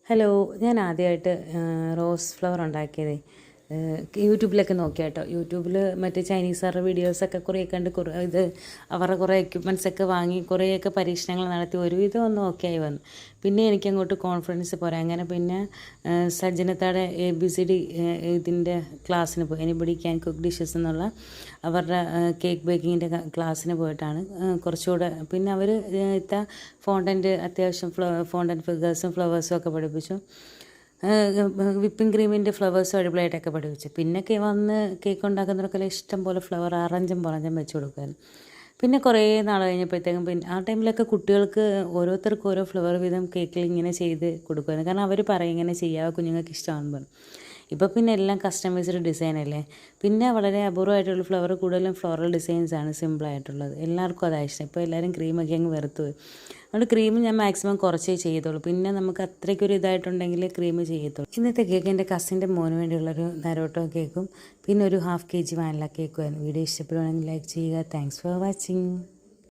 Hello, ഞാൻ ആദ്യമായിട്ട് rose flower ഉണ്ടാക്കിയത് യൂട്യൂബിലൊക്കെ നോക്കിയാട്ടോ. യൂട്യൂബിൽ മറ്റേ ചൈനീസുകാരുടെ വീഡിയോസൊക്കെ കുറേ കണ്ട് അവരുടെ കുറേ എക്യുപ്മെൻറ്റ്സൊക്കെ വാങ്ങി കുറേയൊക്കെ പരീക്ഷണങ്ങൾ നടത്തി ഒരുവിധം ഒന്നും ഓക്കെ ആയി വന്നു. പിന്നെ എനിക്കങ്ങോട്ട് കോൺഫിഡൻസ് പോരാ. അങ്ങനെ പിന്നെ സജ്ജനത്താടെ ABCD ഇതിൻ്റെ ക്ലാസ്സിന് പോയി. എനിബഡി ക്യാൻ കുക്ക് ഡിഷസ് എന്നുള്ള അവരുടെ കേക്ക് ബേക്കിങ്ങിൻ്റെ ക്ലാസ്സിന് പോയിട്ടാണ് കുറച്ചുകൂടെ. പിന്നെ അവർ ഫോണ്ടൻറ്റ് അത്യാവശ്യം ഫോണ്ടൻറ്റ് ഫിഗേഴ്സും ഫ്ലവേഴ്സും ഒക്കെ പഠിപ്പിച്ചു. വിപ്പിംഗ് ക്രീമിൻ്റെ ഫ്ലവേഴ്സും അടിപൊളിയായിട്ടൊക്കെ പഠിപ്പിച്ചു. പിന്നെ വന്ന് കേക്ക് ഉണ്ടാക്കുന്നവർക്കെല്ലാം ഇഷ്ടം പോലെ ഫ്ലവർ അറഞ്ചും വെച്ച് കൊടുക്കുമായിരുന്നു. പിന്നെ കുറേ നാൾ കഴിഞ്ഞപ്പോഴത്തേക്കും ആ ടൈമിലൊക്കെ കുട്ടികൾക്ക് ഓരോരുത്തർക്കും ഓരോ ഫ്ലവർ വീതം കേക്കിൽ ഇങ്ങനെ ചെയ്ത് കൊടുക്കുമായിരുന്നു. കാരണം അവർ പറയും ഇങ്ങനെ ചെയ്യാം, കുഞ്ഞുങ്ങൾക്ക് ഇഷ്ടമാണെന്ന് പറഞ്ഞു. ഇപ്പോൾ പിന്നെ എല്ലാം കസ്റ്റമൈസ്ഡ് ഡിസൈനല്ലേ. പിന്നെ വളരെ അപൂർവമായിട്ടുള്ള ഫ്ലവർ, കൂടുതലും ഫ്ലോറൽ ഡിസൈൻസാണ് സിമ്പിളായിട്ടുള്ളത്. എല്ലാവർക്കും അതാണ് ഇഷ്ടം. ഇപ്പോൾ എല്ലാവരും ക്രീമൊക്കെ അങ്ങ് വെറുത്ത് പോയി. അതുകൊണ്ട് ക്രീം ഞാൻ മാക്സിമം കുറച്ചേ ചെയ്യത്തുള്ളൂ. പിന്നെ നമുക്ക് അത്രയ്ക്കൊരു ഇതായിട്ടുണ്ടെങ്കിൽ ക്രീം ചെയ്യത്തുള്ളൂ. ഇന്നത്തെ കേക്ക് എൻ്റെ കസിൻ്റെ മോന് വേണ്ടിയുള്ളൊരു നരോട്ടോ കേക്കും പിന്നെ ഒരു 1/2 kg വാനില കേക്കുമായിരുന്നു. വീഡിയോ ഇഷ്ടപ്പെടുവാണെങ്കിൽ ലൈക്ക് ചെയ്യുക. Thanks for watching.